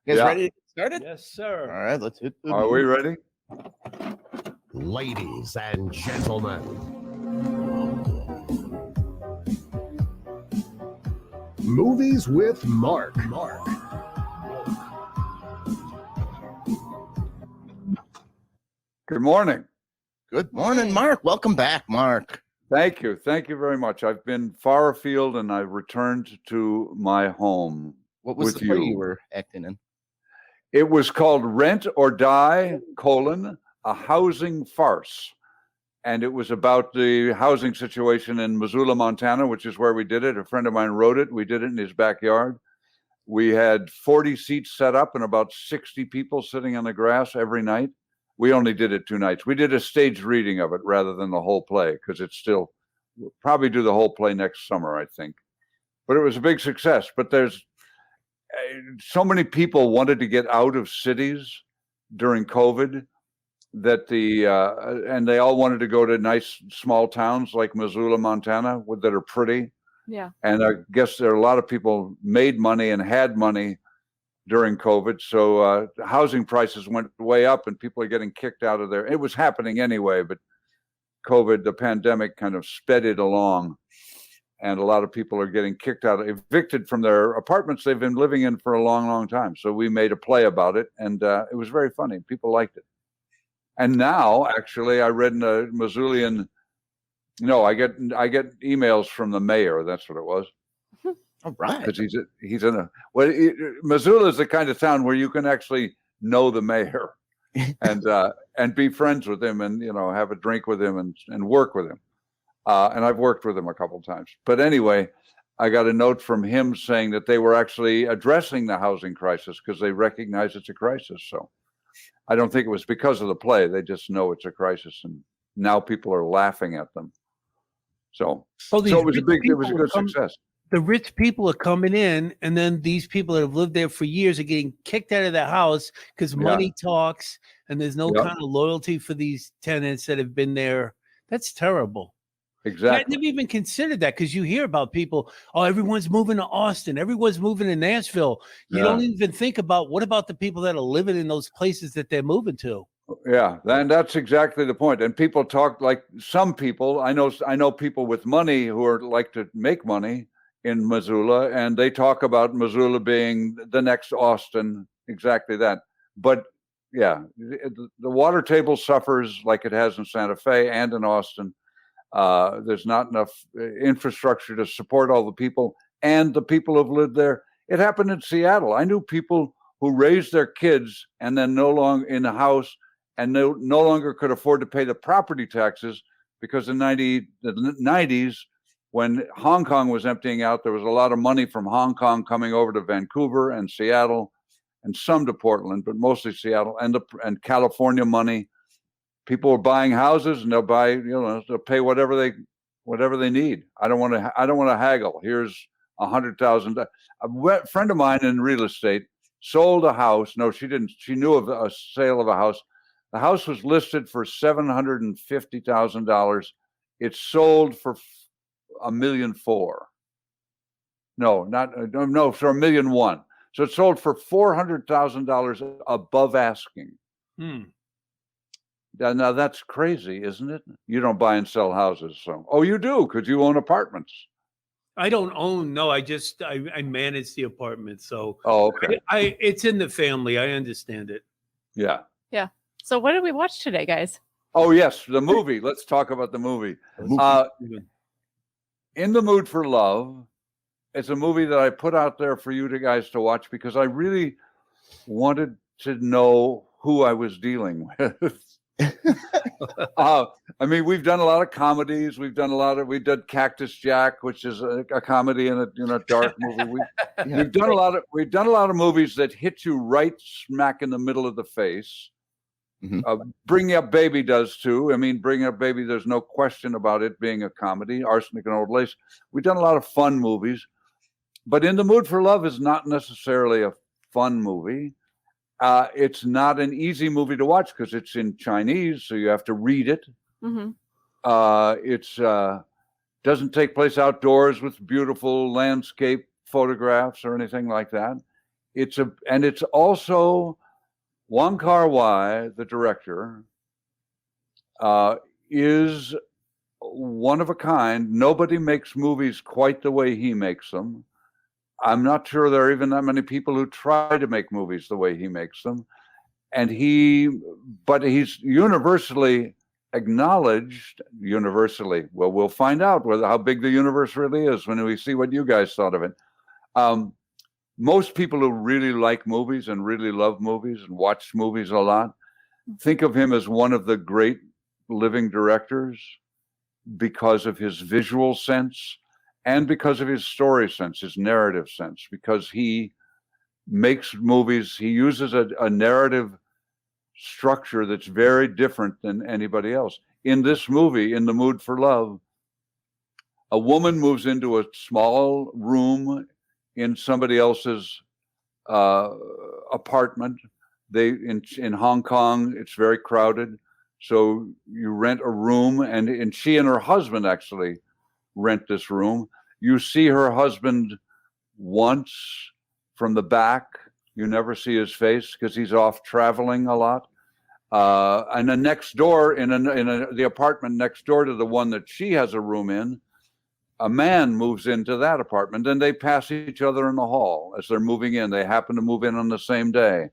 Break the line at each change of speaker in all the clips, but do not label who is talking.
You guys
Yeah.
ready to get started?
Yes, sir.
All right, let's hit the
Are we ready?
Ladies and gentlemen, Movies with Mark.
Good morning.
Good morning, Mark. Welcome back, Mark.
Thank you. Thank you very much. I've been far afield and I returned to my home.
What was
with
the play you were acting in?
It was called Rent or Die, a housing farce. And it was about the housing situation in Missoula, Montana, which is where we did it. A friend of mine wrote it. We did it in his backyard. We had 40 seats set up and about 60 people sitting on the grass every night. We only did it 2 nights. We did a staged reading of it rather than the whole play because it's still, we'll probably do the whole play next summer, I think. But it was a big success. But there's so many people wanted to get out of cities during COVID that and they all wanted to go to nice small towns like Missoula, Montana, that are pretty.
Yeah.
And I guess there are a lot of people made money and had money during COVID. So housing prices went way up and people are getting kicked out of there. It was happening anyway, but COVID, the pandemic kind of sped it along. And a lot of people are getting evicted from their apartments they've been living in for a long, long time. So we made a play about it and it was very funny. People liked it. And now, actually, I read in a Missoulian, I get emails from the mayor. That's what it was.
All right.
Because he's in a Missoula is the kind of town where you can actually know the mayor and be friends with him and have a drink with him and work with him. And I've worked with him a couple of times. But anyway, I got a note from him saying that they were actually addressing the housing crisis because they recognize it's a crisis. So I don't think it was because of the play. They just know it's a crisis, and now people are laughing at them. So it was a good success.
The rich people are coming in, and then these people that have lived there for years are getting kicked out of their house because money talks, and there's no kind of loyalty for these tenants that have been there. That's terrible.
Exactly.
I never even considered that because you hear about people, everyone's moving to Austin, everyone's moving to Nashville. You don't even think about what about the people that are living in those places that they're moving to.
Yeah, and that's exactly the point. And people talk like some people. I know people with money who are like to make money in Missoula, and they talk about Missoula being the next Austin. Exactly that. But yeah, the water table suffers like it has in Santa Fe and in Austin. There's not enough infrastructure to support all the people and the people who've lived there. It happened in Seattle. I knew people who raised their kids and then no longer in a house and no longer could afford to pay the property taxes because in the 90s, when Hong Kong was emptying out, there was a lot of money from Hong Kong coming over to Vancouver and Seattle and some to Portland, but mostly Seattle and California money. People are buying houses and they'll buy, they'll pay whatever they need. I don't want to haggle. Here's $100,000. A friend of mine in real estate sold a house. No, she didn't. She knew of a sale of a house. The house was listed for $750,000. It sold for $1.4 million. No, for $1.1 million. So it sold for $400,000 above asking. Now that's crazy, isn't it? You don't buy and sell houses, so you do because you own apartments.
I don't own. No, I manage the apartment. So
okay.
It's in the family. I understand it.
Yeah.
Yeah. So what did we watch today, guys?
Oh yes, the movie. Let's talk about the movie. In the Mood for Love. It's a movie that I put out there for you guys to watch because I really wanted to know who I was dealing with. I mean, we've done a lot of comedies. We did Cactus Jack, which is a comedy and a dark movie. We've done a lot of movies that hit you right smack in the middle of the face. Mm-hmm. Bring Up Baby does too. I mean, Bring Up Baby, there's no question about it being a comedy. Arsenic and Old Lace. We've done a lot of fun movies, but In the Mood for Love is not necessarily a fun movie. It's not an easy movie to watch because it's in Chinese, so you have to read it. Mm-hmm. It's doesn't take place outdoors with beautiful landscape photographs or anything like that. it's also Wong Kar-wa, the director, is one of a kind. Nobody makes movies quite the way he makes them. I'm not sure there are even that many people who try to make movies the way he makes them. But he's universally acknowledged, well, we'll find out how big the universe really is when we see what you guys thought of it. Most people who really like movies and really love movies and watch movies a lot think of him as one of the great living directors because of his visual sense and because of his story sense, his narrative sense, because he makes movies, he uses a narrative structure that's very different than anybody else. In this movie, In the Mood for Love, a woman moves into a small room in somebody else's apartment. In Hong Kong, it's very crowded. So you rent a room, and she and her husband actually rent this room. You see her husband once from the back. You never see his face because he's off traveling a lot. And then next door, the apartment next door to the one that she has a room in, a man moves into that apartment, and they pass each other in the hall as they're moving in. They happen to move in on the same day.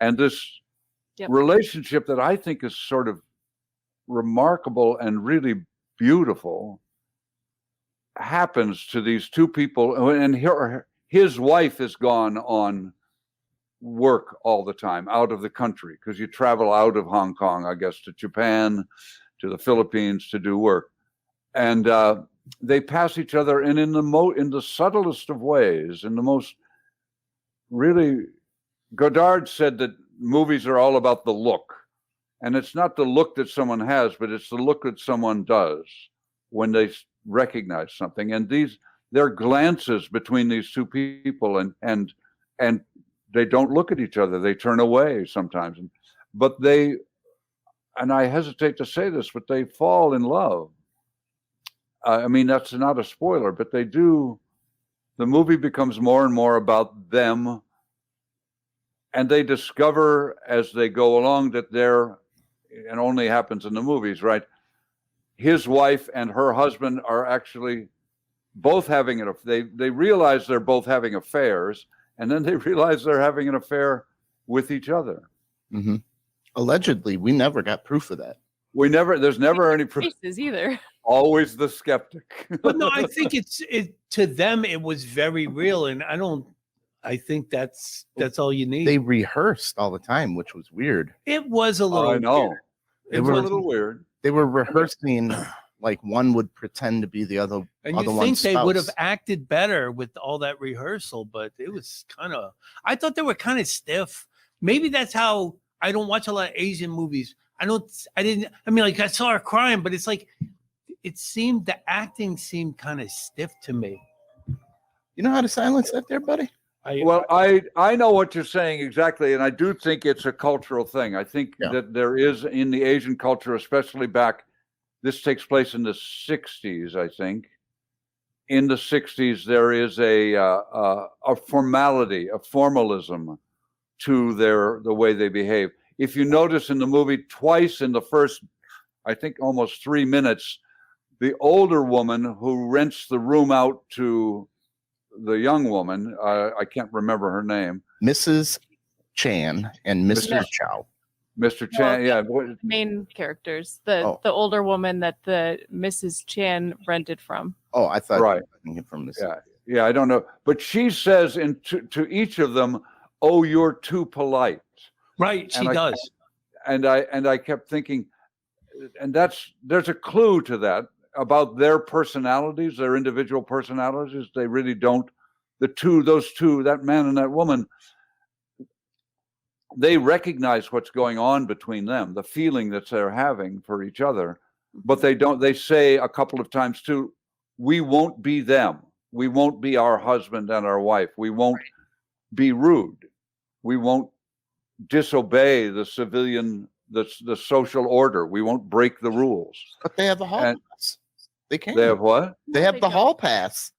And this relationship that I think is sort of remarkable and really beautiful happens to these two people. And his wife has gone on work all the time out of the country, because you travel out of Hong Kong, I guess, to Japan, to the Philippines to do work. And they pass each other, and in the subtlest of ways, in the most really, Godard said that movies are all about the look, and it's not the look that someone has, but it's the look that someone does when they recognize something. And they're glances between these two people, and they don't look at each other. They turn away sometimes, but and I hesitate to say this, but they fall in love. I mean, that's not a spoiler, but they do. The movie becomes more and more about them, and they discover as they go along that and only happens in the movies, right? His wife and her husband are actually both having they realize they're both having affairs, and then they realize they're having an affair with each other.
Mm-hmm. Allegedly, we never got proof of that.
There's never any proof
either.
Always the skeptic.
But no, I think to them it was very real, and I think that's all you need.
They rehearsed all the time, which was weird.
It was a little.
I know.
Weird.
It was a little weird.
They were rehearsing like one would pretend to be the other.
And
other
you
one's
think they would have
spouse.
acted better with all that rehearsal, but it was kind of. I thought they were kind of stiff. Maybe that's how I don't watch a lot of Asian movies. I mean, like I saw her crying, but it's like the acting seemed kind of stiff to me.
You know how to silence that there, buddy?
I know what you're saying exactly, and I do think it's a cultural thing. I think that there is in the Asian culture, especially this takes place in the 60s, I think. In the 60s, there is a formality, a formalism to the way they behave. If you notice in the movie, twice in the first, I think almost 3 minutes, the older woman who rents the room out to the young woman, I can't remember her name.
Mrs. Chan and Mr. Chow.
Mr. Chan, yeah.
Main characters. The older woman that the Mrs. Chan rented from.
Oh, I thought
right.
From this.
Yeah, I don't know. But she says to each of them, "Oh, you're too polite."
Right, she does.
And I kept thinking, and there's a clue to that about their personalities, their individual personalities. They really don't. Those two, that man and that woman, they recognize what's going on between them, the feeling that they're having for each other, but they don't. They say a couple of times too, "We won't be them. We won't be our husband and our wife. We won't be rude. We won't disobey the social order. We won't break the rules."
But they have a hall pass. They can't.
They have what?
They have the hall pass.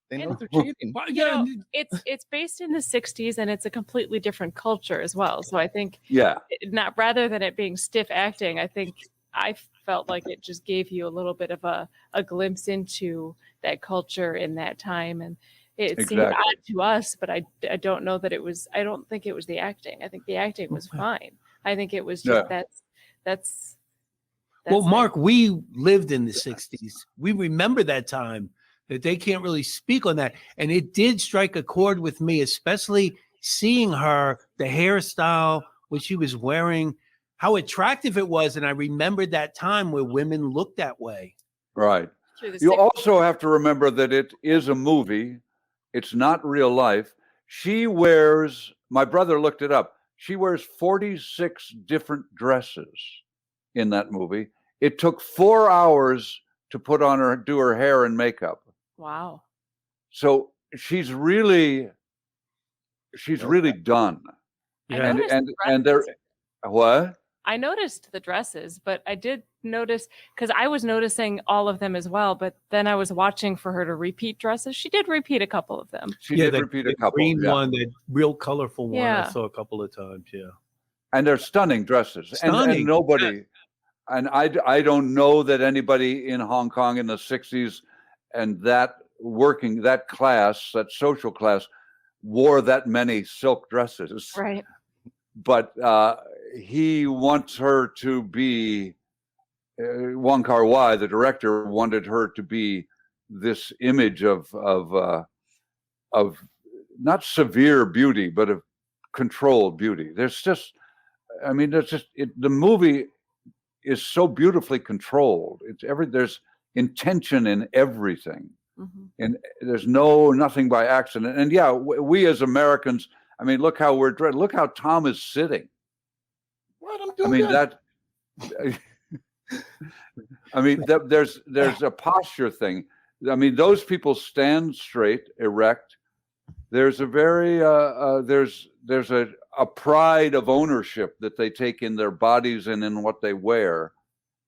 They know
And-
they're cheating.
Well,
You
yeah,
know, it's based in the 60s and it's a completely different culture as well. So I think
Yeah.
not rather than it being stiff acting, I felt like it just gave you a little bit of a glimpse into that culture in that time. And it seemed
Exactly.
odd to us, but I don't know that I don't think it was the acting. I think the acting was fine. I think it was just
Yeah.
that's
well,
like-
Mark, we lived in the 60s. We remember that time, that they can't really speak on that. And it did strike a chord with me, especially seeing her, the hairstyle, what she was wearing, how attractive it was. And I remembered that time where women looked that way.
Right.
through the
You
60s.
also have to remember that it is a movie. It's not real life. She wears, my brother looked it up, she wears 46 different dresses in that movie. It took 4 hours to do her hair and makeup.
Wow.
So she's really done.
I
Yeah.
noticed
And
the
and there,
dresses.
what?
I noticed the dresses, but I did notice because I was noticing all of them as well. But then I was watching for her to repeat dresses. She did repeat a couple of them.
She did repeat a couple.
green
Yeah.
one, the real colorful one, I
Yeah.
saw a couple of times. Yeah.
And they're stunning dresses. And
Stunning,
nobody, and I don't know that anybody in Hong Kong in the 60s and that class, that social class, wore that many silk dresses.
Right.
But he wants her to be, Wong Kar-wa, the director, wanted her to be this image of not severe beauty, but of controlled beauty. There's just, the movie is so beautifully controlled. There's intention in everything.
Mm-hmm.
And there's nothing by accident. And yeah, we as Americans, I mean, look how look how Tom is sitting.
What I'm
I
doing?
mean,
good.
there's a posture thing. I mean, those people stand straight, erect. There's a very there's a pride of ownership that they take in their bodies and in what they wear.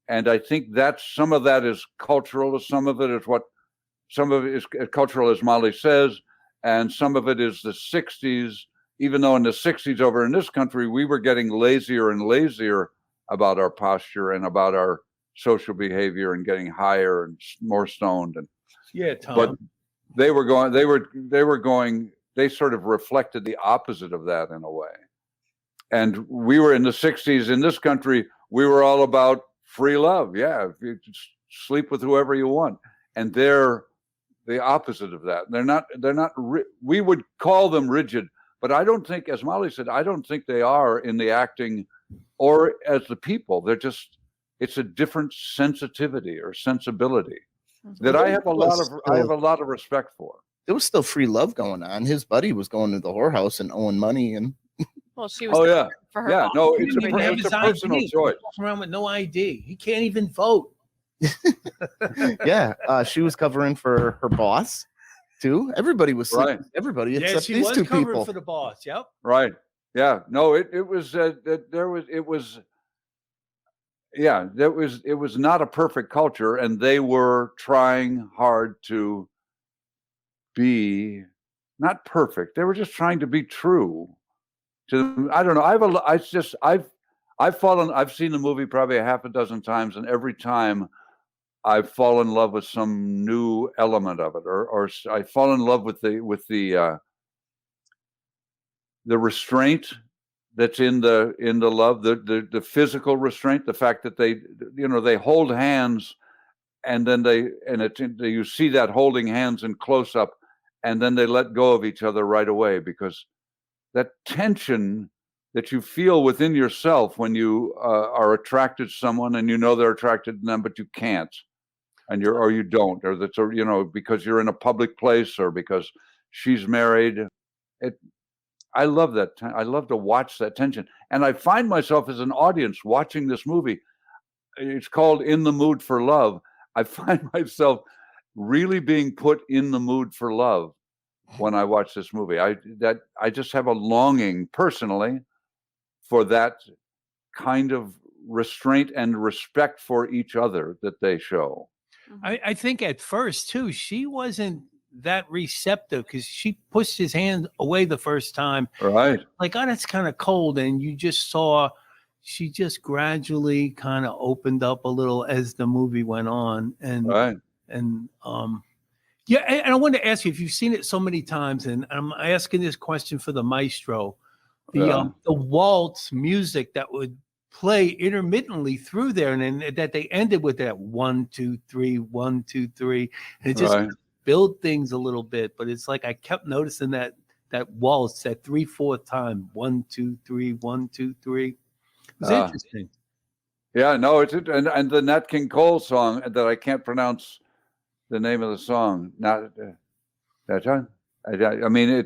And I think that some of that is cultural, some of it is cultural, as Molly says, and some of it is the 60s, even though in the 60s over in this country, we were getting lazier and lazier about our posture and about our social behavior and getting higher and more stoned. And
Yeah, Tom.
but they sort of reflected the opposite of that in a way. And we were in the 60s in this country, we were all about free love. Yeah, if you just sleep with whoever you want. And they're the opposite of that. They're not we would call them rigid, but I don't think, as Molly said, I don't think they are in the acting or as the people. It's a different sensitivity or sensibility that I have a lot of respect for.
There was still free love going on. His buddy was going to the whorehouse and owing money, and
Well, she was.
Oh yeah,
For her.
yeah.
boss.
No,
He
it's
didn't even have
a
his
personal
ID.
choice.
Walking around with no ID. He can't even vote.
yeah, she was covering for her boss too. Everybody was sleeping.
Right.
Everybody
Yeah,
except
she
these
was
two
covering
people.
for the boss. Yep.
Right. Yeah. No, it was not a perfect culture, and they were trying hard to be not perfect. They were just trying to be true to, I don't know. I've seen the movie probably a half a dozen times, and every time I've fallen in love with some new element of it, or I fall in love with the restraint that's in the love, the physical restraint, the fact that they hold hands, and then you see that holding hands in close up, and then they let go of each other right away, because that tension that you feel within yourself when you are attracted to someone and you know they're attracted to them, but you can't, and you don't, or that's, because you're in a public place, or because she's married. I love that. I love to watch that tension, and I find myself as an audience watching this movie. It's called In the Mood for Love. I find myself really being put in the mood for love when I watch this movie. I just have a longing personally for that kind of restraint and respect for each other that they show.
I think at first too, she wasn't that receptive because she pushed his hand away the first time.
Right.
Like, oh, that's kind of cold. And you just saw she just gradually kind of opened up a little as the movie went on. And,
Right.
yeah. And I wanted to ask you if you've seen it so many times, and I'm asking this question for the maestro, the waltz music that would play intermittently through there, and then that they ended with that 1, 2, 3, 1, 2, 3, and it just build things a little bit. But it's like I kept noticing that waltz, that 3/4 time, 1, 2, 3, 1, 2, 3. It's interesting.
Yeah, no, it's and the Nat King Cole song that I can't pronounce the name of the song. Not that time. I mean,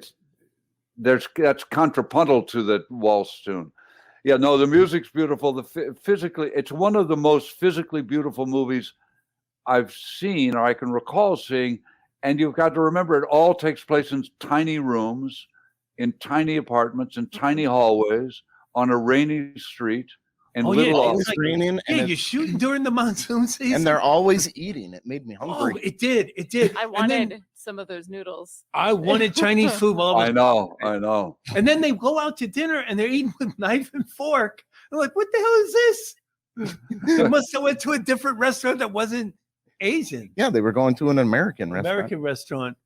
that's contrapuntal to the waltz tune. Yeah, no, the music's beautiful. Physically, it's one of the most physically beautiful movies I've seen or I can recall seeing. And you've got to remember, it all takes place in tiny rooms, in tiny apartments, in tiny hallways, on a rainy street, and little
always raining.
Yeah, you're shooting during the monsoon season,
and they're always eating. It made me hungry.
Oh, it did.
I wanted some of those noodles.
I wanted Chinese food.
I know.
And then they go out to dinner and they're eating with knife and fork. I'm like, what the hell is this? They must have went to a different restaurant that wasn't Asian.
Yeah, they were going to an American
restaurant.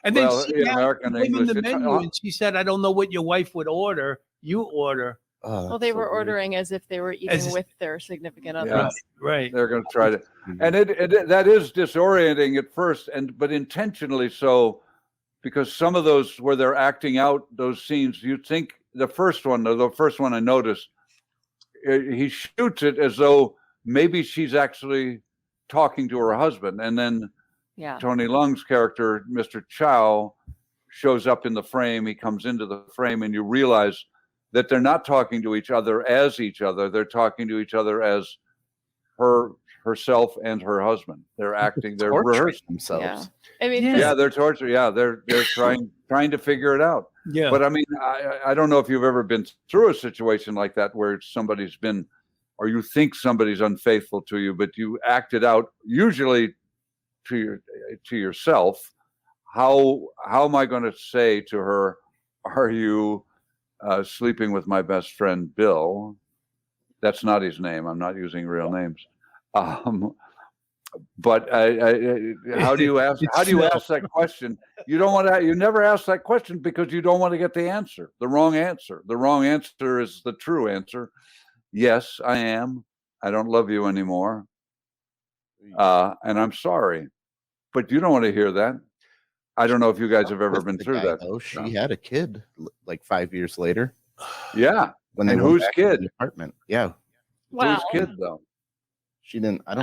And then she
American
gave
English.
the menu and she said, I don't know what your wife would order. You order.
Well, they were ordering as if they were eating with their significant others.
Yeah,
right.
They're going to try to, and it that is disorienting at first, but intentionally so, because some of those where they're acting out those scenes, you think the first one I noticed, he shoots it as though maybe she's actually talking to her husband, and then Tony Leung's character, Mr. Chow, shows up in the frame. He comes into the frame, and you realize that they're not talking to each other as each other. They're talking to each other as herself and her husband. They're acting. They're rehearsing
themselves.
Yeah. I mean,
they're torturing. Yeah, they're trying to figure it out.
Yeah.
But I mean, I don't know if you've ever been through a situation like that where somebody's been, or you think somebody's unfaithful to you, but you act it out usually to yourself. How am I going to say to her, "Are you sleeping with my best friend Bill?" That's not his name. I'm not using real names. But how do you ask? How do you ask that question? You don't want to. You never ask that question because you don't want to get the answer, the wrong answer. The wrong answer is the true answer. Yes, I am. I don't love you anymore, and I'm sorry. But you don't want to hear that. I don't know if you guys have ever been through that.
Oh, she had a kid like 5 years later.
Yeah.
When they
and
went
whose
back to
kid?
the apartment. Yeah.
Wow.
Whose kid though?
She didn't. I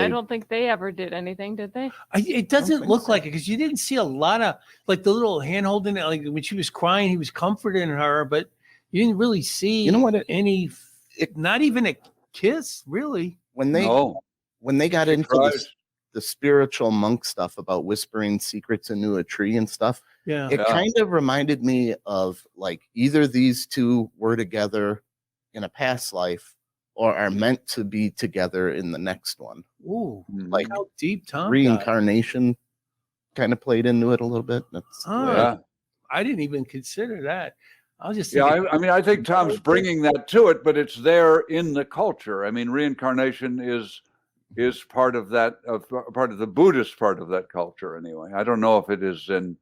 don't think they ever did anything, did they?
It doesn't look like it because you didn't see a lot of like the little hand holding it. Like when she was crying, he was comforting her, but you didn't really see.
You know what?
Not even a kiss, really.
When they got into the spiritual monk stuff about whispering secrets into a tree and stuff, it kind of reminded me of like either these two were together in a past life or are meant to be together in the next one.
Ooh,
like
how deep Tom
reincarnation kind of played into it a little bit.
I didn't even consider that. I was just
I mean, I think Tom's bringing that to it, but it's there in the culture. I mean, reincarnation is part of that, part of the Buddhist part of that culture anyway. I don't know if it is in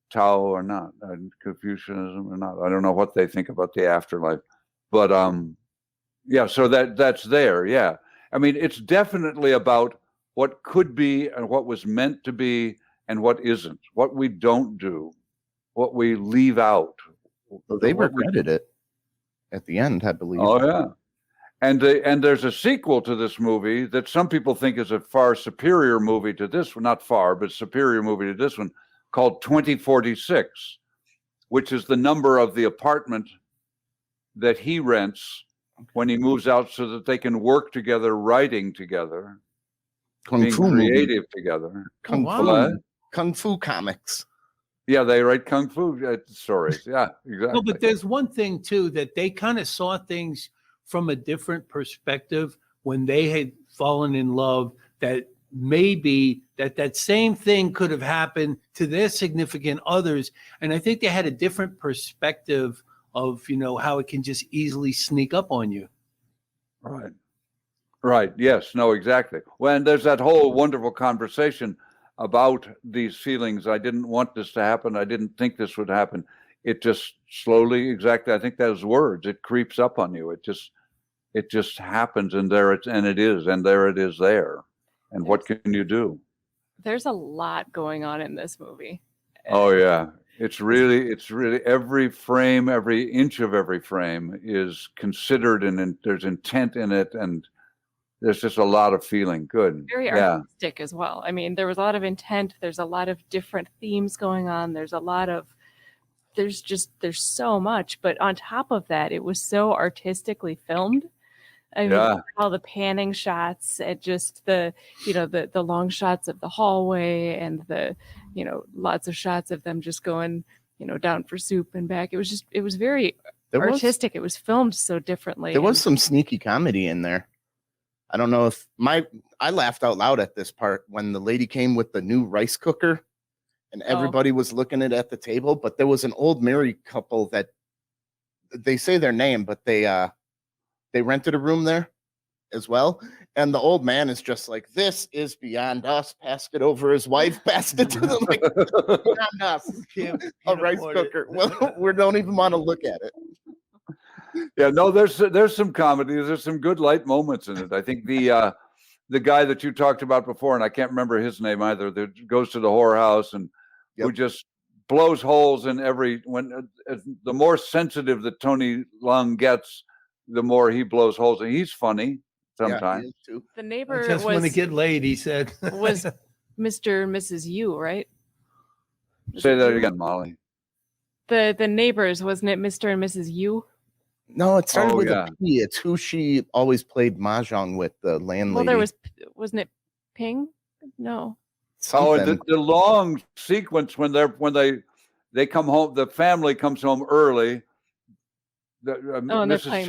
Tao or not, and Confucianism or not. I don't know what they think about the afterlife, but so that's there. Yeah, I mean, it's definitely about what could be and what was meant to be and what isn't, what we don't do, what we leave out.
Well, they regretted it at the end, I believe.
Oh yeah. And there's a sequel to this movie that some people think is a far superior movie to this one, not far, but superior movie to this one, called 2046, which is the number of the apartment that he rents when he moves out so that they can work together, writing together, being creative together.
Kung Fu comics.
Yeah, they write Kung Fu stories. Yeah, exactly.
No, but there's one thing, too, that they kind of saw things from a different perspective when they had fallen in love, that maybe that same thing could have happened to their significant others. And I think they had a different perspective of, you know, how it can just easily sneak up on you.
Right. Right. Yes. No, exactly. When there's that whole wonderful conversation about these feelings, I didn't want this to happen. I didn't think this would happen. It just slowly, exactly. I think those words, it creeps up on you. It just happens, and there it is, and there it is there. And what can you do?
There's a lot going on in this movie.
Oh yeah. It's really every frame, every inch of every frame is considered, and there's intent in it, and there's just a lot of feeling. Good.
Very artistic as well. I mean, there was a lot of intent. There's a lot of different themes going on. There's so much. But on top of that, it was so artistically filmed. I mean, all the panning shots and just the long shots of the hallway and the, lots of shots of them just going, down for soup and back. It was very artistic. It was filmed so differently.
There was some sneaky comedy in there. I don't know if I laughed out loud at this part when the lady came with the new rice cooker and everybody was looking at the table, but there was an old married couple that they say their name, but they rented a room there as well. And the old man is just like, this is beyond us. Passed it over. His wife passed it to them, like, beyond us. A rice cooker. Well, we don't even want to look at it.
Yeah, no, there's some comedy. There's some good light moments in it. I think the guy that you talked about before, and I can't remember his name either, that goes to the whorehouse and who just blows holes in the more sensitive that Tony Leung gets, the more he blows holes, and he's funny sometimes.
Yeah, he is too.
The neighbor
I just want to get laid, he said.
was Mr. and Mrs. Yu, right?
Say that again, Molly.
The neighbors, wasn't it Mr. and Mrs. Yu?
No, it started with a P. It's who she always played mahjong with, the landlady.
Well, wasn't it Ping? No.
Something. Oh, the long sequence when they come home, the family comes home early. Mrs.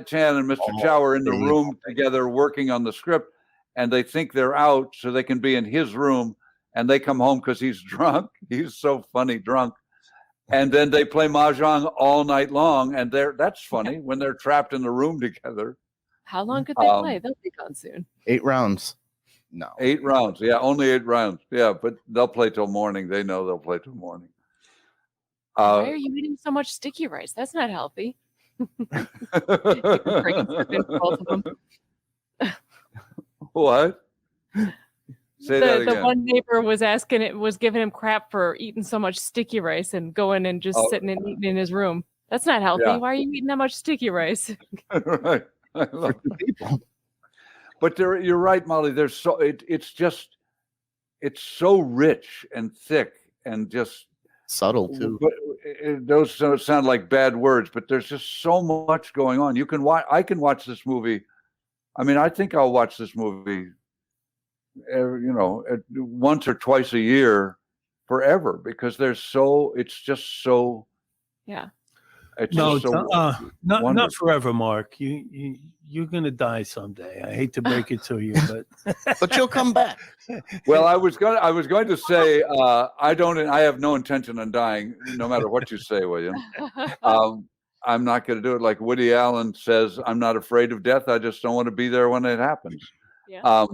Chan and Mr. Chow are in the room together working on the script, and they think they're out so they can be in his room, and they come home because he's drunk. He's so funny drunk. And then they play mahjong all night long, and that's funny when they're trapped in the room together.
How long could they play? They'll be gone soon.
8 rounds. No.
8 rounds. Yeah, only 8 rounds. Yeah, but they'll play till morning. They know they'll play till morning.
Why are you eating so much sticky rice? That's not healthy.
What? Say that again.
The one neighbor was giving him crap for eating so much sticky rice and going and just sitting and eating in his room. That's not healthy. Yeah. Why are you eating that much sticky rice?
Right. I love people. But you're right, Molly. It's so rich and thick and just
subtle too.
But those sound like bad words, but there's just so much going on. I can watch this movie. I mean, I think I'll watch this movie, once or twice a year, forever, because it's just so.
Yeah.
It's
not forever, Mark. You're gonna die someday. I hate to break it to you,
but you'll come back.
Well, I was going to say I have no intention on dying, no matter what you say, William. I'm not going to do it. Like Woody Allen says, I'm not afraid of death. I just don't want to be there when it happens.
Yeah.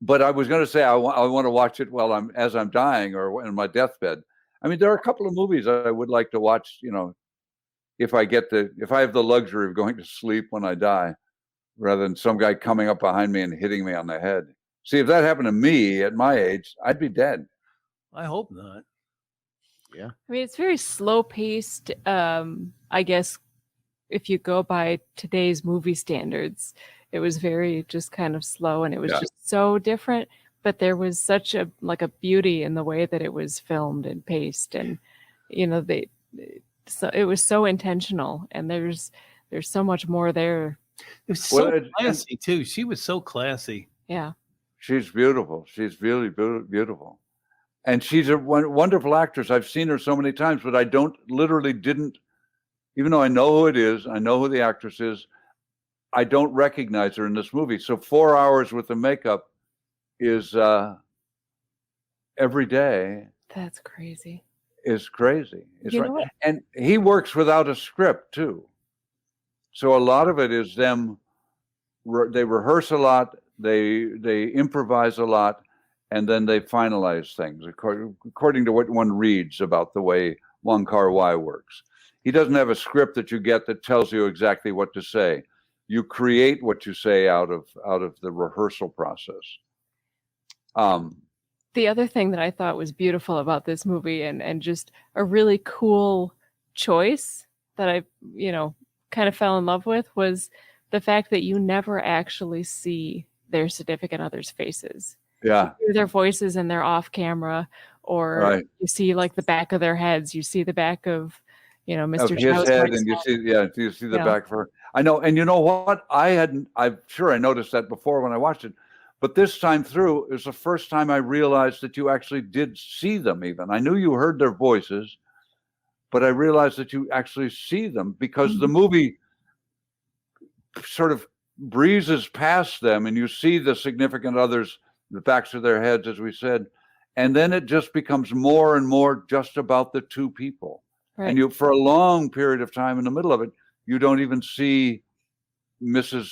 But I was going to say I want to watch it as I'm dying or in my deathbed. I mean, there are a couple of movies I would like to watch. If I have the luxury of going to sleep when I die, rather than some guy coming up behind me and hitting me on the head. See, if that happened to me at my age, I'd be dead.
I hope not.
Yeah.
I mean, it's very slow paced. I guess if you go by today's movie standards, it was very just kind of slow, and it was just so different. But there was such a beauty in the way that it was filmed and paced, and so it was so intentional, and there's so much more there.
It was so classy too. She was so classy.
Yeah.
She's beautiful. She's really beautiful. And she's a wonderful actress. I've seen her so many times, but I didn't, even though I know who it is, I know who the actress is, I don't recognize her in this movie. So 4 hours with the makeup, is every day.
That's crazy.
Is crazy. It's
You know what?
And he works without a script too. So a lot of it is them. They rehearse a lot. They improvise a lot, and then they finalize things according to what one reads about the way Wong Kar-wa works. He doesn't have a script that you get that tells you exactly what to say. You create what you say out of the rehearsal process.
The other thing that I thought was beautiful about this movie and just a really cool choice that I, kind of fell in love with was the fact that you never actually see their significant other's faces.
Yeah.
You hear their voices and they're off camera, or you see like the back of their heads. You see the back of, Mr.
His head, and you see the back of her. I know. And you know what? I'm sure I noticed that before when I watched it. But this time through, it was the first time I realized that you actually did see them even. I knew you heard their voices, but I realized that you actually see them because the movie sort of breezes past them and you see the significant others, the backs of their heads, as we said. And then it just becomes more and more just about the two people. Right. And you, for a long period of time in the middle of it, you don't even see Mrs.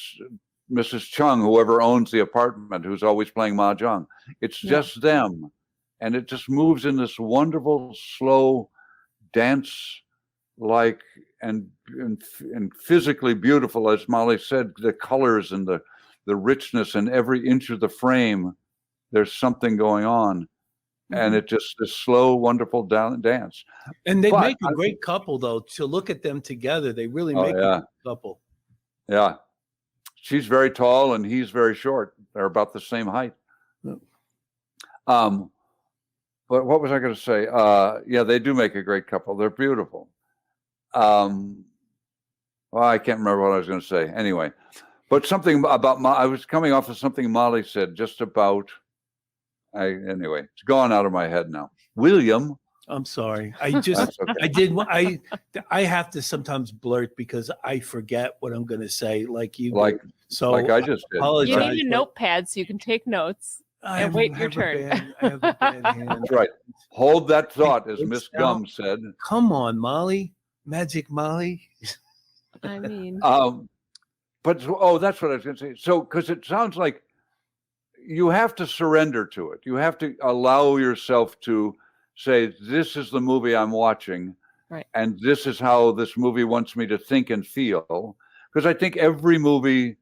Chung, whoever owns the apartment, who's always playing mahjong. It's just them. And it just moves in this wonderful, slow dance-like and physically beautiful, as Molly said, the colors and the richness in every inch of the frame. There's something going on. And it just this slow, wonderful dance.
And they make a great couple, though. To look at them together, they really make a good couple. Yeah.
She's very tall and he's very short. They're about the same height. But what was I going to say? They do make a great couple. They're beautiful. Well, I can't remember what I was going to say. Anyway, but something about I was coming off of something Molly said just about. Anyway, it's gone out of my head now. William.
I'm sorry. I have to sometimes blurt because I forget what I'm going to say. Like I just did.
You need a notepad so you can take notes and wait your turn.
I have a bad hand.
That's right. Hold that thought, as Miss Gum said.
Come on, Molly. Magic Molly.
I mean.
But that's what I was going to say. So, because it sounds like you have to surrender to it. You have to allow yourself to say, this is the movie I'm watching.
Right.
And this is how this movie wants me to think and feel. Because I think every movie,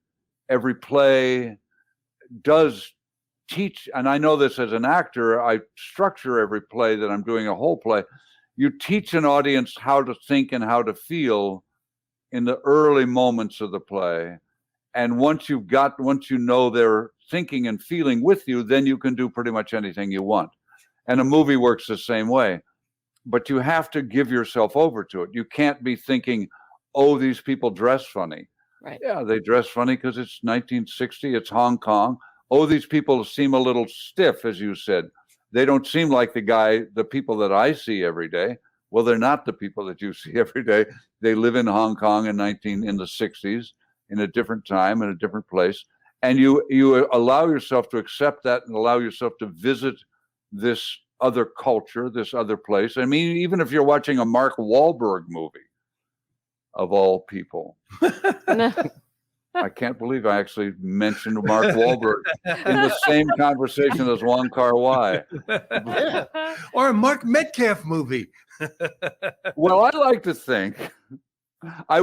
every play does teach, and I know this as an actor, I structure every play that I'm doing, a whole play. You teach an audience how to think and how to feel in the early moments of the play. And once you know they're thinking and feeling with you, then you can do pretty much anything you want. And a movie works the same way. But you have to give yourself over to it. You can't be thinking, oh, these people dress funny.
Right.
Yeah, they dress funny because it's 1960, it's Hong Kong. Oh, these people seem a little stiff, as you said. They don't seem like the people that I see every day. Well, they're not the people that you see every day. They live in Hong Kong in the 60s, in a different time, in a different place. And you allow yourself to accept that and allow yourself to visit this other culture, this other place. I mean, even if you're watching a Mark Wahlberg movie, of all people. I can't believe I actually mentioned Mark Wahlberg in the same conversation as Wong Kar-wa.
Yeah. Or a Mark Metcalf movie.
Well, I like to think, I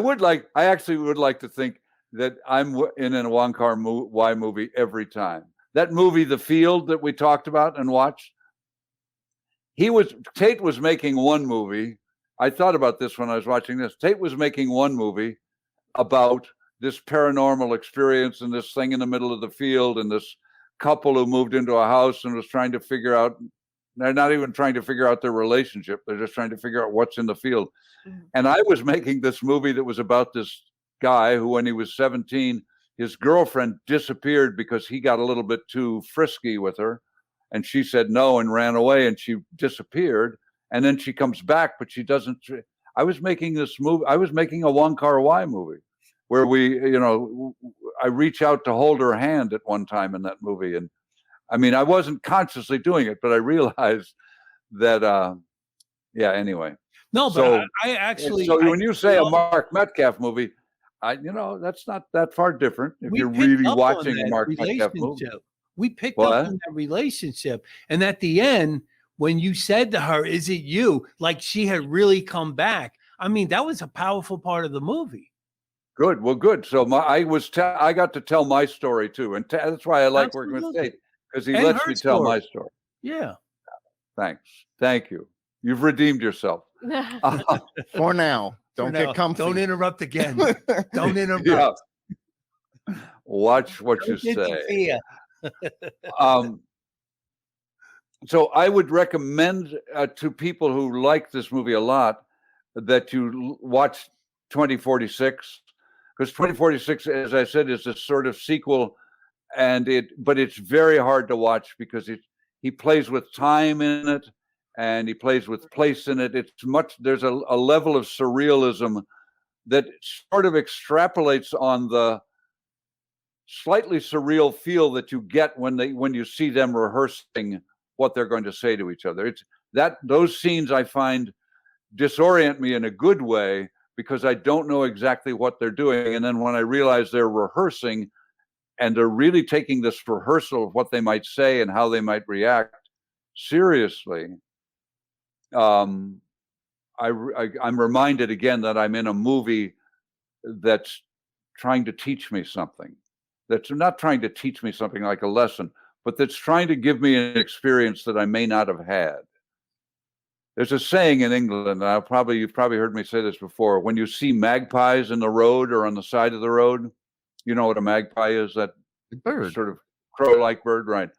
actually would like to think that I'm in a Wong Kar-wa movie every time. That movie, The Field, that we talked about and watched, Tate was making one movie. I thought about this when I was watching this. Tate was making one movie about this paranormal experience and this thing in the middle of the field and this couple who moved into a house and was trying to figure out, they're not even trying to figure out their relationship. They're just trying to figure out what's in the field. Mm-hmm. And I was making this movie that was about this guy who, when he was 17, his girlfriend disappeared because he got a little bit too frisky with her. And she said no and ran away and she disappeared. And then she comes back, but she doesn't. I was making this movie. I was making a Wong Kar-wa movie where I reach out to hold her hand at one time in that movie. And I mean, I wasn't consciously doing it, but I realized that, anyway.
No, but I actually.
So when you say a Mark Metcalf movie, that's not that far different. If you're really watching a Mark Metcalf movie,
we picked up on that relationship, and at the end, when you said to her, "Is it you?" Like she had really come back. I mean, that was a powerful part of the movie.
Good. Well, good. So I got to tell my story too, and that's why I like working with Tate, because he lets me tell my story.
Yeah.
Thanks. Thank you. You've redeemed yourself.
For now. Don't get comfy.
Don't interrupt again. Don't interrupt.
Yeah. Watch what you say. So I would recommend to people who like this movie a lot that you watch 2046, because 2046, as I said, is a sort of sequel, but it's very hard to watch because he plays with time in it, and he plays with place in it. There's a level of surrealism that sort of extrapolates on the slightly surreal feel that you get when you see them rehearsing what they're going to say to each other. Those scenes I find disorient me in a good way, because I don't know exactly what they're doing. And then when I realize they're rehearsing and they're really taking this rehearsal of what they might say and how they might react seriously, I'm reminded again that I'm in a movie that's trying to teach me something. That's not trying to teach me something like a lesson, but that's trying to give me an experience that I may not have had. There's a saying in England, and you've probably heard me say this before. When you see magpies in the road or on the side of the road, you know what a magpie is? That bird, sort of crow-like bird, right?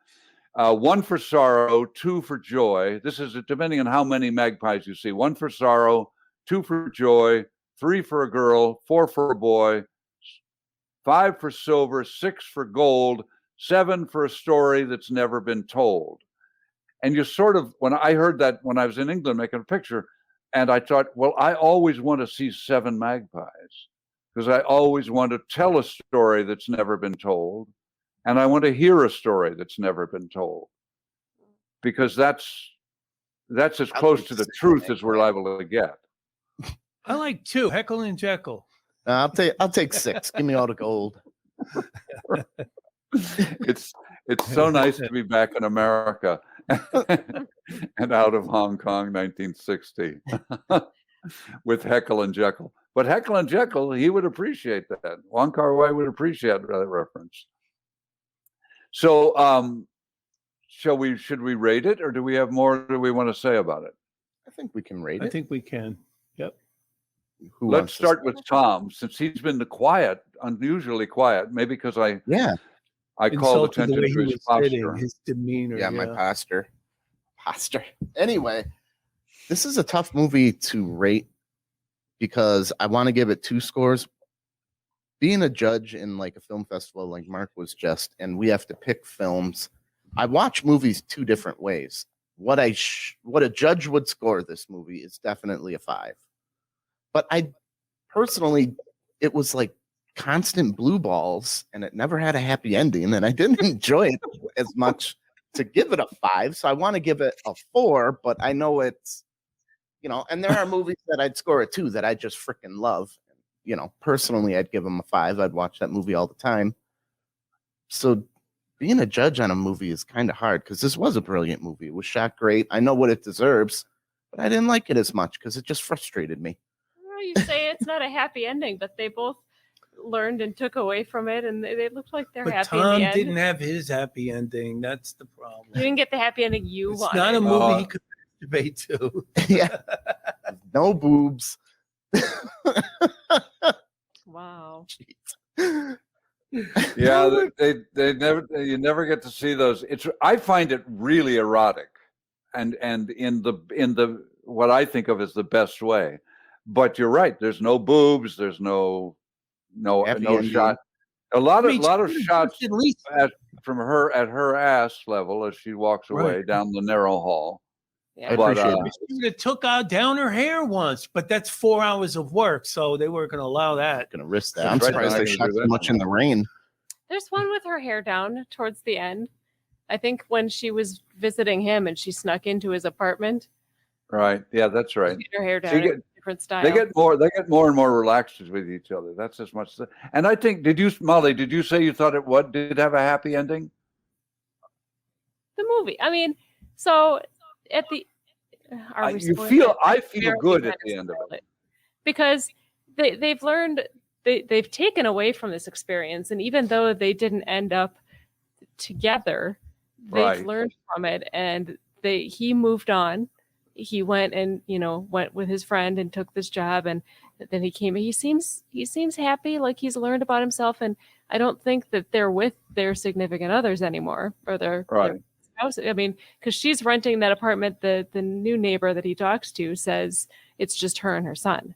1 for sorrow, 2 for joy. This is depending on how many magpies you see. 1 for sorrow, 2 for joy, 3 for a girl, 4 for a boy, 5 for silver, 6 for gold, 7 for a story that's never been told. And you sort of, when I heard that when I was in England making a picture, and I thought, well, I always want to see 7 magpies, because I always want to tell a story that's never been told. And I want to hear a story that's never been told, because that's as close to the truth as we're liable to get.
I like 2, Heckle and Jekyll.
I'll take 6. Give me all the gold.
It's so nice to be back in America and out of Hong Kong, 1960, with Heckle and Jekyll. But Heckle and Jekyll, he would appreciate that. Wong Kar-wa would appreciate that reference. So, should we rate it, or do we have more do we want to say about it?
I think we can rate it.
I think we can. Yep.
Let's start with Tom, since he's been unusually quiet, maybe because I called attention to his posture.
His demeanor.
Yeah, my posture. Anyway, this is a tough movie to rate because I want to give it 2 scores. Being a judge in like a film festival like Mark was just, and we have to pick films, I watch movies 2 different ways. What a judge would score this movie is definitely a 5. But I personally, it was like constant blue balls, and it never had a happy ending, and I didn't enjoy it as much to give it a 5. So I want to give it a 4, but I know it's, and there are movies that I'd score a 2 that I just freaking love. Personally, I'd give them a 5. I'd watch that movie all the time. So being a judge on a movie is kind of hard, because this was a brilliant movie. It was shot great. I know what it deserves, but I didn't like it as much because it just frustrated me.
You say it's not a happy ending, but they both learned and took away from it, and they looked like they're happy.
Tom
in the end.
Didn't have his happy ending. That's the problem.
You didn't get the happy ending you wanted.
It's not a movie he could debate to.
Yeah, no boobs.
Wow.
Yeah, you never get to see those. I find it really erotic, and in the what I think of as the best way. But you're right. There's no boobs. There's no shot. A lot of shots from her at her ass level as she walks away down the narrow hall.
Yeah.
I appreciate it.
She would have took down her hair once, but that's 4 hours of work, so they weren't going to allow that.
Going to risk that. I'm surprised they shot so much in the rain.
There's one with her hair down towards the end. I think when she was visiting him and she snuck into his apartment.
Right. Yeah, that's right.
Her hair down in a different style.
They get more and more relaxed with each other. That's as much. And I think, Molly, did you say you thought it did have a happy ending?
The movie. I mean, so at the
I feel good at the end of it.
Because they've learned, they've taken away from this experience, and even though they didn't end up together, they've learned from it, and he moved on. He went and went with his friend and took this job, and then he came. He seems happy, like he's learned about himself, and I don't think that they're with their significant others anymore, or their house. I mean, because she's renting that apartment. The new neighbor that he talks to says it's just her and her son.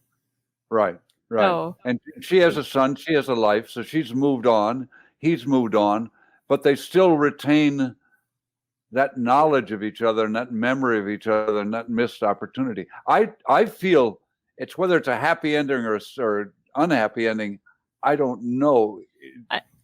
Right. So, and she has a son. She has a life. So she's moved on. He's moved on, but they still retain that knowledge of each other and that memory of each other and that missed opportunity. I feel it's whether it's a happy ending or unhappy ending. I don't know.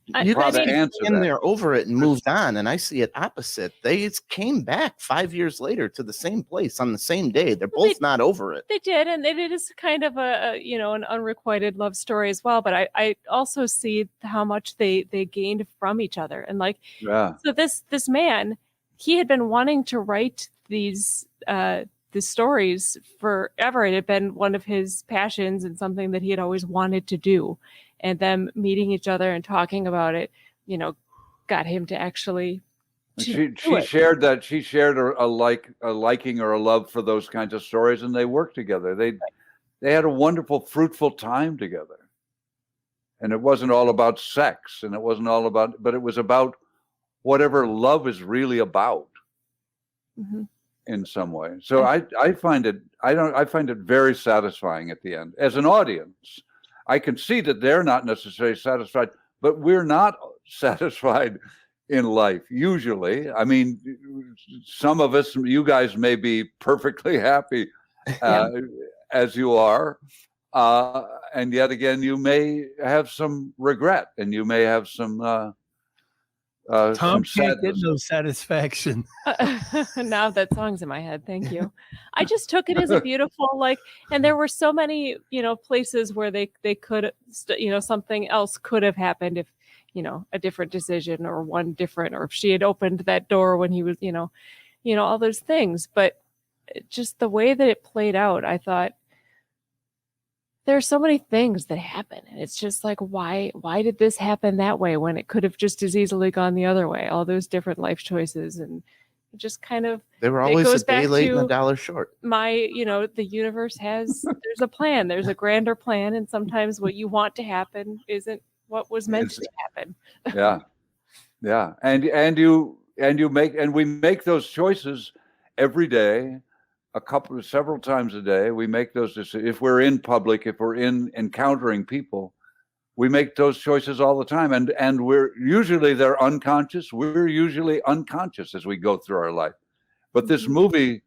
You guys in there over it and moved on, and I see it opposite. They came back 5 years later to the same place on the same day. They're both not over it.
They did, and it is kind of an unrequited love story as well. But I also see how much they gained from each other, and so this man, he had been wanting to write these stories forever. It had been one of his passions and something that he had always wanted to do. And them meeting each other and talking about it, got him to actually.
She shared that. She shared a liking or a love for those kinds of stories, and they worked together. They had a wonderful, fruitful time together. And it wasn't all about sex, and it wasn't all about, but it was about whatever love is really about. Mm-hmm. In some way. So I find it very satisfying at the end. As an audience, I can see that they're not necessarily satisfied, but we're not satisfied in life usually. I mean, some of us, you guys may be perfectly happy as you are, and yet again, you may have some regret, and you may have some.
Tom can't get no satisfaction.
Now that song's in my head. Thank you. I just took it as a beautiful, and there were so many, places where they could, something else could have happened if, a different decision or or if she had opened that door when he was, all those things. But just the way that it played out, I thought, there are so many things that happen, and it's just like, why did this happen that way when it could have just as easily gone the other way? All those different life choices, and it just kind of,
they were always a day late and a dollar short.
The universe there's a plan, there's a grander plan, and sometimes what you want to happen isn't what was meant to happen.
Yeah, and we make those choices every day. Several times a day, we make those decisions. If we're in public, if we're encountering people, we make those choices all the time. And they're unconscious. We're usually unconscious as we go through our life. But this movie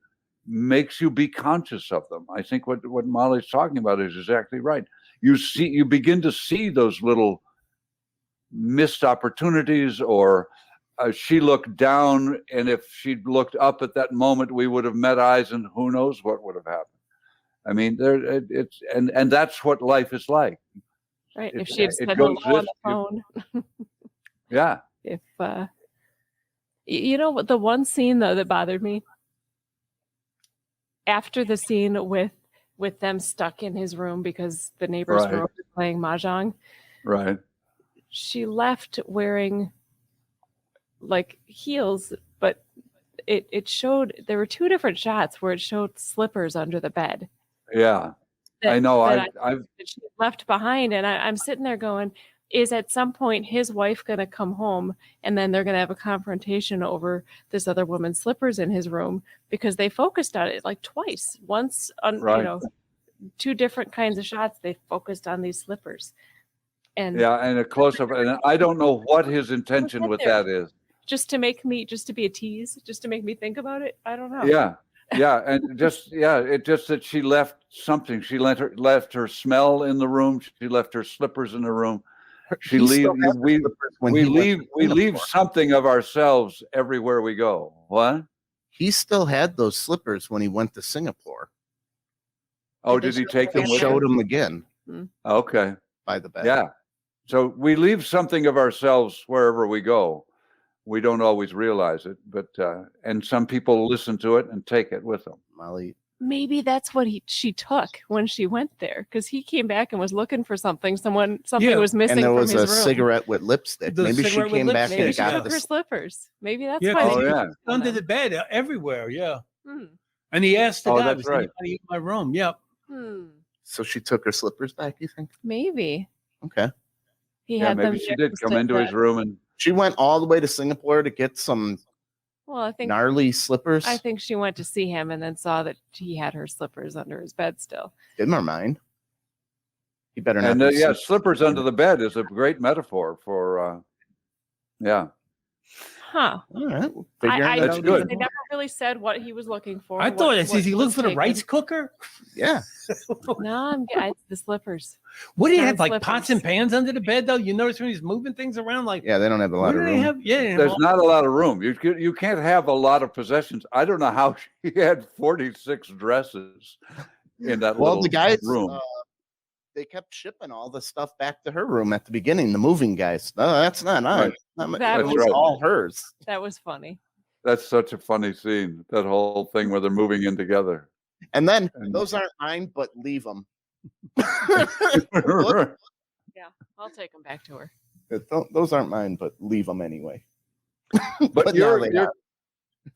makes you be conscious of them. I think what Molly's talking about is exactly right. You begin to see those little missed opportunities, or she looked down, and if she'd looked up at that moment, we would have met eyes, and who knows what would have happened. I mean, and that's what life is like.
Right. If she had said hello on the phone.
Yeah.
If the one scene though that bothered me, after the scene with them stuck in his room because the neighbors were playing mahjong.
Right.
She left wearing heels, but it showed, there were two different shots where it showed slippers under the bed.
Yeah, I know.
I've she left behind, and I'm sitting there going, is at some point his wife going to come home and then they're going to have a confrontation over this other woman's slippers in his room, because they focused on it twice. Once on two different kinds of shots, they focused on these slippers. And
a close up, and I don't know what his intention with that is.
Just to be a tease, just to make me think about it. I don't know.
Yeah, and it just that she left something. She left her smell in the room. She left her slippers in the room, She leave we leave something of ourselves everywhere we go. What?
He still had those slippers when he went to Singapore.
Oh, did he take them with
Showed
him?
them again.
Okay.
By the bed.
Yeah. So we leave something of ourselves wherever we go. We don't always realize it, but and some people listen to it and take it with them.
Molly.
Maybe that's what she took when she went there, because he came back and was looking for something. Something was missing.
And there
from
was
his
a
room.
cigarette with lipstick. Maybe she came back
Maybe
and
she
got
took her slippers. Maybe that's
yeah,
why.
Under the bed, everywhere. Yeah. And he asked the guy, "Was anybody in my room?" Yep.
So she took her slippers back, you think?
Maybe.
Okay.
Maybe she did come into his room and
she went all the way to Singapore to get some
I think
gnarly slippers.
I think she went to see him and then saw that he had her slippers under his bed still.
Didn't her mind. You better not.
And slippers under the bed is a great metaphor for
Huh.
All right.
That's good.
They never really said what he was looking for.
I thought it says he looked for the rice cooker.
Yeah.
No, it's the slippers.
What do you have, like pots and pans under the bed, though? You notice when he's moving things around, like
they don't have a lot of room.
There's not a lot of room. You can't have a lot of possessions. I don't know how she had 46 dresses in that little
the guys,
room.
They kept shipping all the stuff back to her room at the beginning. The moving guys. No, that's not ours. That was all hers.
That was funny.
That's such a funny scene. That whole thing where they're moving in together.
And then those aren't mine, but leave them.
Yeah, I'll take them back to her.
Those aren't mine, but leave them anyway.
But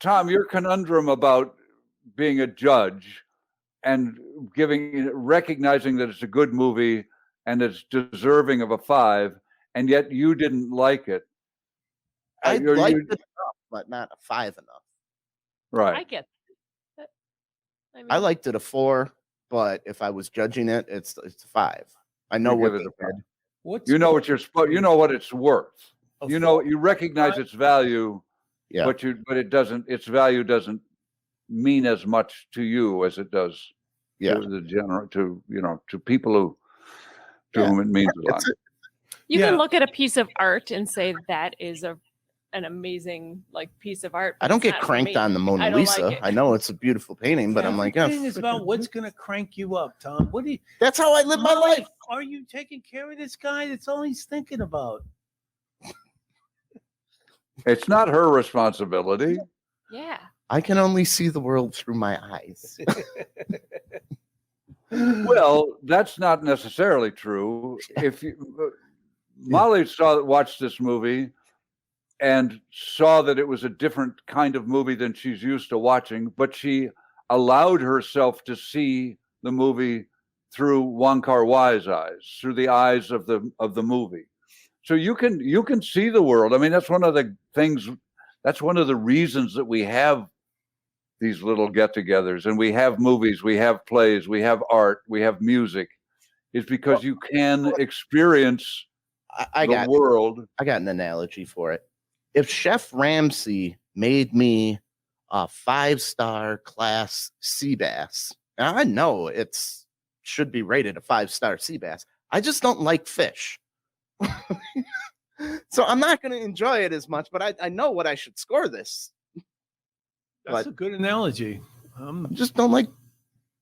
Tom, your conundrum about being a judge and recognizing that it's a good movie and it's deserving of a 5, and yet you didn't like it.
I liked it enough, but not a 5 enough.
Right.
I get that.
I liked it a 4, but if I was judging it, it's a 5. I know what they did.
You know what it's worth. You recognize its value, but it doesn't. Its value doesn't mean as much to you as it does to to people to whom it means a lot.
You can look at a piece of art and say that is an amazing piece of art.
I don't get cranked on the Mona Lisa. I know it's a beautiful painting, but I'm like,
the thing is about what's going to crank you up, Tom. What do you?
That's how I live my life.
Are you taking care of this guy? That's all he's thinking about.
It's not her responsibility.
Yeah.
I can only see the world through my eyes.
Well, that's not necessarily true. If Molly watched this movie and saw that it was a different kind of movie than she's used to watching, but she allowed herself to see the movie through Wong Kar-wa's eyes, through the eyes of the movie. So you can see the world. I mean, that's one of the things. That's one of the reasons that we have these little get-togethers, and we have movies, we have plays, we have art, we have music, is because you can experience the world.
I got an analogy for it. If Chef Ramsay made me a 5-star class sea bass, and I know it's should be rated a 5-star sea bass, I just don't like fish. So I'm not going to enjoy it as much, but I know what I should score this.
That's a good analogy.
I just don't like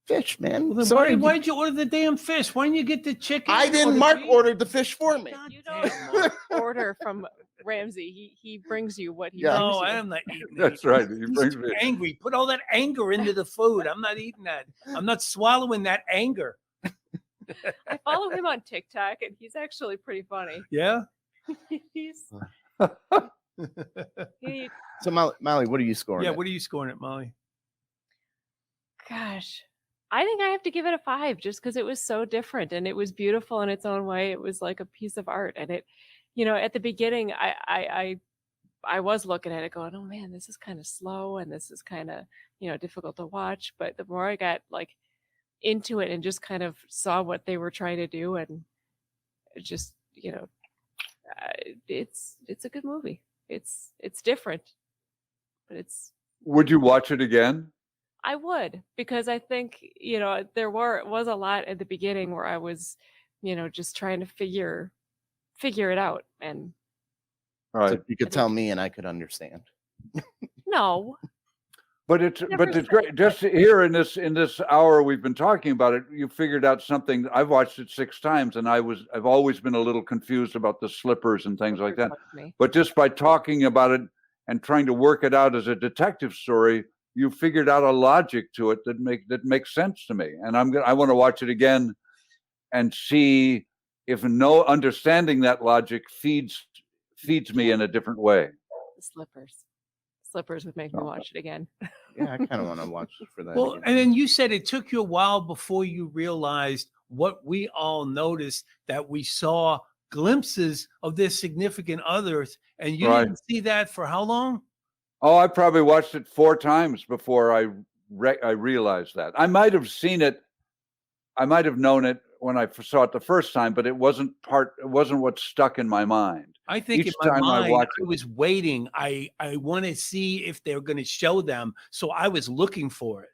fish, man.
Well,
sorry.
Why'd you order the damn fish? Why didn't you get the chicken?
I didn't. Mark ordered the fish for me.
You don't order from Ramsay. He brings you what he brings you.
No, I am not eating
That's right. He brings me
angry. Put all that anger into the food. I'm not eating that. I'm not swallowing that anger.
I follow him on TikTok, and he's actually pretty funny.
Yeah.
So Molly, what are you scoring?
Yeah, what are you scoring at, Molly?
Gosh, I think I have to give it a 5 just because it was so different and it was beautiful in its own way. It was like a piece of art, and it, at the beginning, I was looking at it going, oh man, this is kind of slow and this is kind of difficult to watch. But the more I got into it and just kind of saw what they were trying to do, and it just it's a good movie. It's different, but it's.
Would you watch it again?
I would, because I think there was a lot at the beginning where I was just trying to figure figure it out. And
so you could tell me and I could understand.
no.
But it's great. Just here in this hour we've been talking about it, you figured out something. I've watched it 6 times, and I've always been a little confused about the slippers and things like that. But just by talking about it and trying to work it out as a detective story, you figured out a logic to it that makes sense to me. And I want to watch it again and see if understanding that logic feeds me in a different way.
The slippers would make me watch it again.
Yeah, I kind of want to watch it for that.
Well, and then you said it took you a while before you realized what we all noticed, that we saw glimpses of their significant others, and you didn't see that for how long?
Oh, I probably watched it 4 times before I realized that. I might have seen it. I might have known it when I saw it the first time, but it wasn't what stuck in my mind.
I think in my mind, I was waiting. I want to see if they're going to show them, so I was looking for it.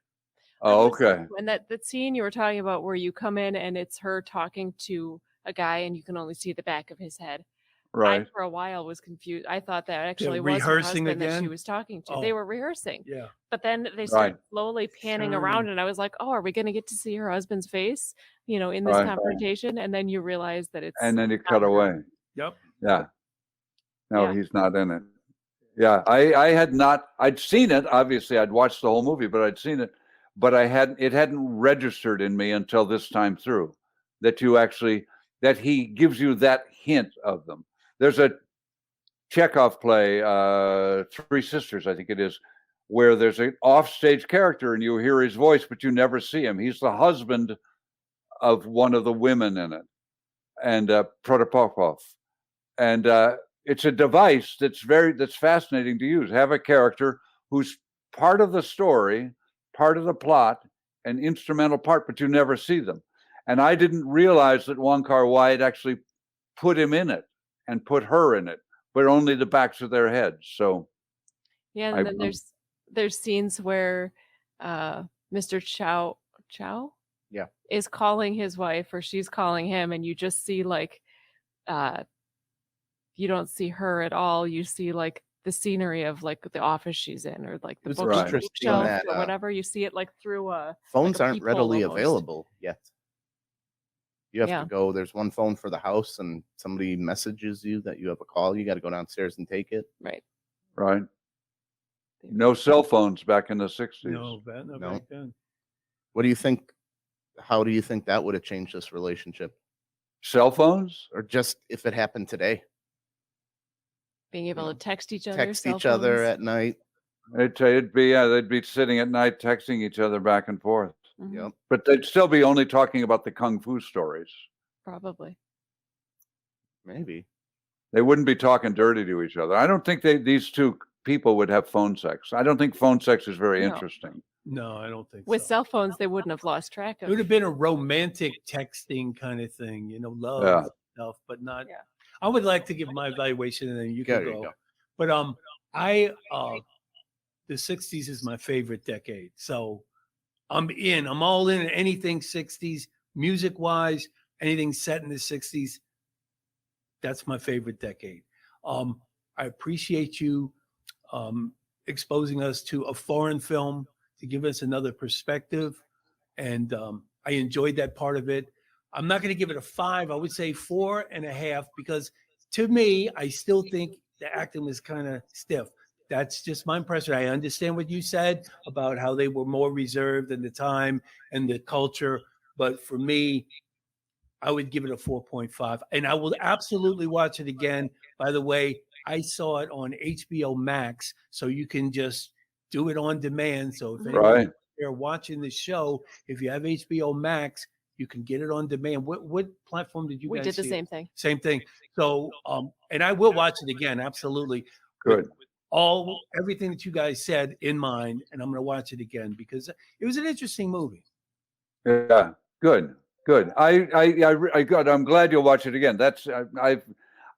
Oh, okay.
And that scene you were talking about where you come in and it's her talking to a guy and you can only see the back of his head.
Right.
I, for a while, was confused. I thought that actually
was her husband
again? That she
again?
was talking to.
Oh.
They were rehearsing.
Yeah.
But then they started slowly panning around, and I was like, "Oh, are we going to get to see her husband's face? You know, in this confrontation?" And then you realize that it's.
And then he cut away.
Yep.
Yeah. No, he's not in it. Yeah, I had not. I'd seen it. Obviously, I'd watched the whole movie, but I'd seen it. But it hadn't registered in me until this time through that he gives you that hint of them. There's a Chekhov play, Three Sisters, I think it is, where there's an offstage character and you hear his voice, but you never see him. He's the husband of one of the women in it, and Protopopov. And it's a device that's fascinating to use. Have a character who's part of the story, part of the plot, an instrumental part, but you never see them. And I didn't realize that Wong Kar-wa had actually put him in it and put her in it, but only the backs of their heads. So
yeah, and then there's scenes where Mr. Chow is calling his wife, or she's calling him, and you just see like you don't see her at all. You see like the scenery of like the office she's in, or like the bookshelf or whatever. You see it like through
phones aren't readily available yet. You have to go. There's one phone for the house, and somebody messages you that you have a call. You got to go downstairs and take it.
Right. No cell phones back in the 60s.
No, back then.
What do you think? How do you think that would have changed this relationship?
Cell phones,
or just if it happened today?
Being able to text each other.
Text each other at night.
They'd be sitting at night texting each other back and forth.
Mm-hmm.
Yep.
But they'd still be only talking about the kung fu stories.
Probably.
Maybe.
They wouldn't be talking dirty to each other. I don't think these two people would have phone sex. I don't think phone sex is very interesting.
No, I don't think
with cell phones, they wouldn't have lost track of.
It would have been a romantic texting kind of thing, love stuff, but not. Yeah. I would like to give my evaluation, and then you can go. But the 60s is my favorite decade, so I'm all in anything 60s, music wise, anything set in the 60s. That's my favorite decade. I appreciate you exposing us to a foreign film to give us another perspective. And I enjoyed that part of it. I'm not going to give it a 5. I would say 4.5, because to me, I still think the acting was kind of stiff. That's just my impression. I understand what you said about how they were more reserved in the time and the culture. But for me, I would give it a 4.5. And I will absolutely watch it again. By the way, I saw it on HBO Max, so you can just do it on demand. So if you're watching the show, if you have HBO Max, you can get it on demand. What platform did you guys see?
We did the same thing.
Same thing. So, and I will watch it again. Absolutely.
Good.
Everything that you guys said in mind, and I'm going to watch it again because it was an interesting movie.
Yeah. Good. I'm glad you'll watch it again.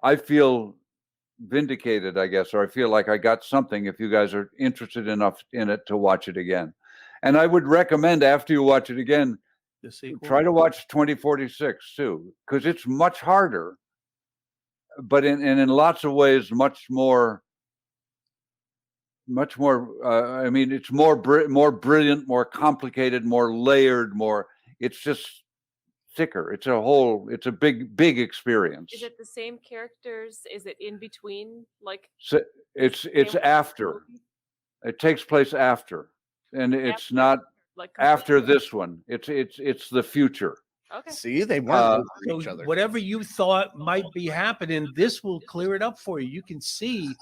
I feel vindicated, I guess, or I feel like I got something if you guys are interested enough in it to watch it again. And I would recommend, after you watch it again, try to watch 2046 too, because it's much harder but in lots of ways, much more. I mean, it's more brilliant, more complicated, more layered, it's just thicker. It's a big experience.
Is it the same characters? Is it in between? Like,
so it's after. It takes place after, and it's not like after this one. It's the future.
Okay.
See, they weren't
so
each other.
Whatever you thought might be happening, this will clear it up for you. You can see.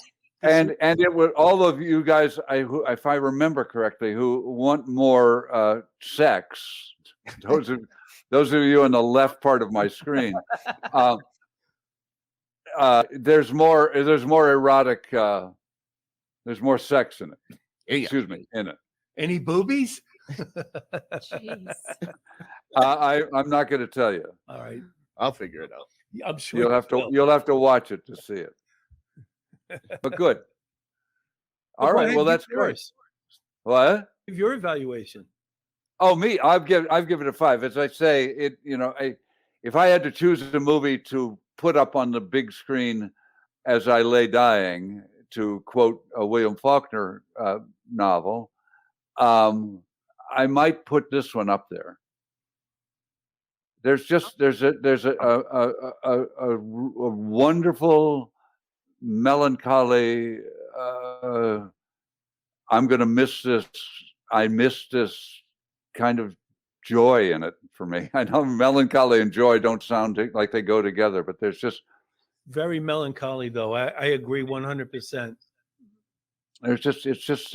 And it would, all of you guys, if I remember correctly, who want more sex, those of you on the left part of my screen, there's more erotic, there's more sex in it. Excuse me, in it.
Any boobies?
Jeez.
I'm not going to tell you.
All right,
I'll figure it out.
I'm sure
you'll have to watch it to see it. But good. All right. Well, that's great. What?
Give your evaluation.
Oh, me. I've given it a 5. As I say, if I had to choose a movie to put up on the big screen as I lay dying, to quote a William Faulkner novel, I might put this one up there. There's a wonderful, melancholy, I'm going to miss this. I miss this kind of joy in it for me. I know melancholy and joy don't sound like they go together, but there's just
very melancholy, though. I agree 100%.
It's just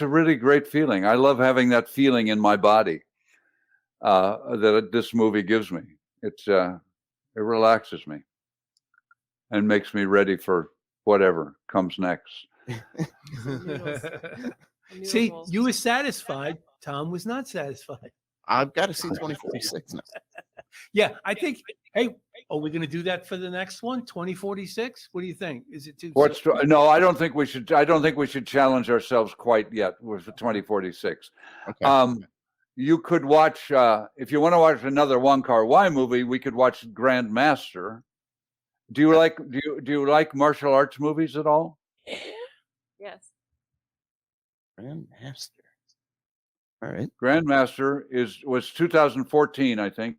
a really great feeling. I love having that feeling in my body that this movie gives me. It relaxes me and makes me ready for whatever comes next.
See, you were satisfied. Tom was not satisfied.
I've got to see 2046 now.
Yeah, I think. Hey, are we going to do that for the next one, 2046? What do you think? Is it too?
No, I don't think we should. I don't think we should challenge ourselves quite yet with 2046. Okay. You could watch if you want to watch another Wong Kar-wa movie. We could watch Grand Master. Do you like martial arts movies at all?
Yes.
Grandmaster. All right.
Grandmaster was 2014, I think,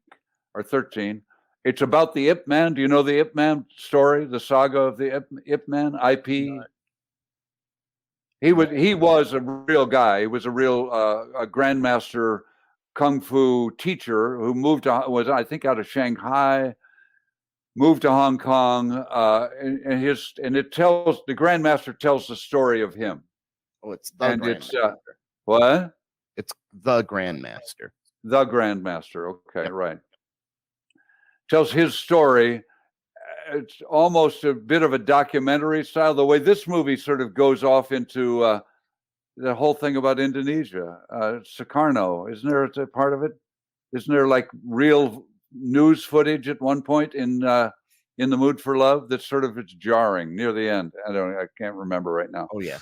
or 13. It's about the Ip Man. Do you know the Ip Man story, the saga of the Ip Man? IP. He was a real guy. He was a real a grandmaster kung fu teacher who was I think out of Shanghai, moved to Hong Kong, and the grandmaster tells the story of him.
Oh, it's the Grandmaster.
It's what?
It's the Grandmaster.
The Grandmaster. Okay, right. Tells his story. It's almost a bit of a documentary style. The way this movie sort of goes off into the whole thing about Indonesia, Sukarno. Isn't there a part of it? Isn't there like real news footage at one point in The Mood for Love that's sort of it's jarring near the end? I can't remember right now.
Oh yeah.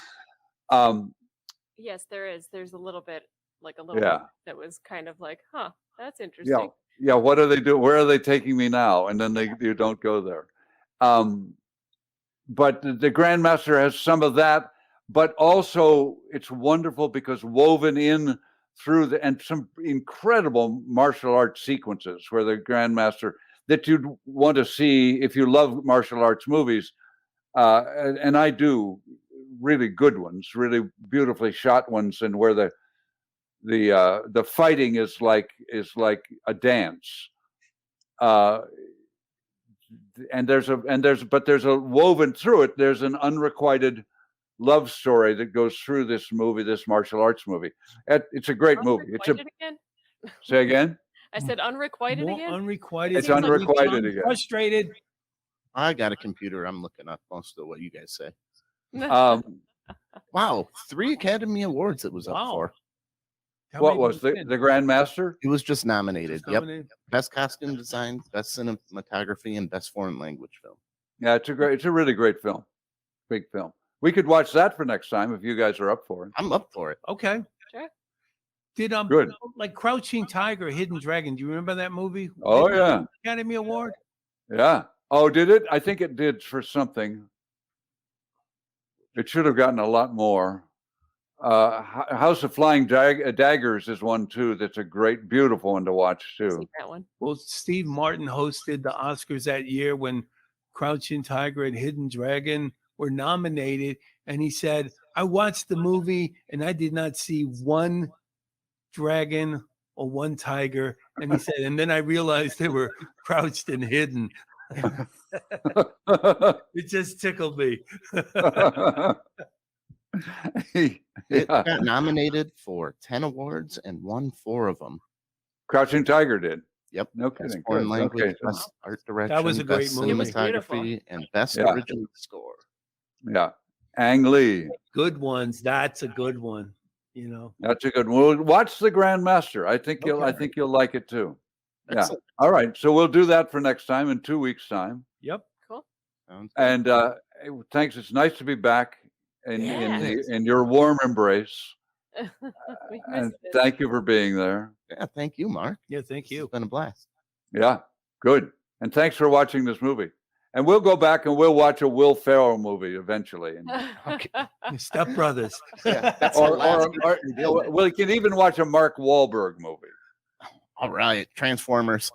Yes, there is. There's a little bit that was kind of like, huh, that's interesting.
Yeah. What do they do? Where are they taking me now? And then you don't go there. But the Grandmaster has some of that, but also it's wonderful because woven in through and some incredible martial arts sequences where the Grandmaster that you'd want to see if you love martial arts movies, and I do, really good ones, really beautifully shot ones, and where the fighting is like a dance. And there's a woven through it. There's an unrequited love story that goes through this movie, this martial arts movie. It's a great movie.
Again?
Say again.
I said unrequited again.
Unrequited.
It's unrequited again.
Frustrated.
I got a computer. I'm looking up most of what you guys say. Wow, 3 Academy Awards it was up for.
What was the Grandmaster?
It was just nominated. Yep. Best costume design, best cinematography, and best foreign language film.
Yeah, it's a really great film. Big film. We could watch that for next time if you guys are up for it.
I'm up for it.
Okay.
Sure.
Did
Good.
Like Crouching Tiger, Hidden Dragon? Do you remember that movie?
Oh yeah,
Academy Award.
yeah. Oh, did it? I think it did for something. It should have gotten a lot more. House of Flying Daggers is one too. That's a great, beautiful one to watch too.
That one.
Well, Steve Martin hosted the Oscars that year when Crouching Tiger and Hidden Dragon were nominated, and he said, "I watched the movie and I did not see one dragon or one tiger." And he said, and then I realized they were crouched and hidden. It just tickled me.
It got nominated for 10 awards and won 4 of them.
Crouching Tiger did.
Yep.
No
Best
kidding.
foreign
Good.
language,
Okay.
best art direction,
That was a great
best
movie. It was
cinematography, and best
Yeah.
original score.
Yeah. Ang Lee.
Good ones. That's a good one. You know.
That's a good one. We'll watch The Grandmaster. I think you'll like it too.
Excellent.
Yeah. All right. So we'll do that for next time in 2 weeks' time.
Yep.
Cool.
And thanks. It's nice to be back in your warm embrace.
We
And
missed it.
thank you for being there.
Yeah, thank you, Mark.
Yeah, thank you.
It's been a blast.
Yeah, good. And thanks for watching this movie. And we'll go back and we'll watch a Will Ferrell movie eventually. And,
Step Brothers.
Yeah, that's the last
we can even watch a Mark Wahlberg movie.
All right, Transformers.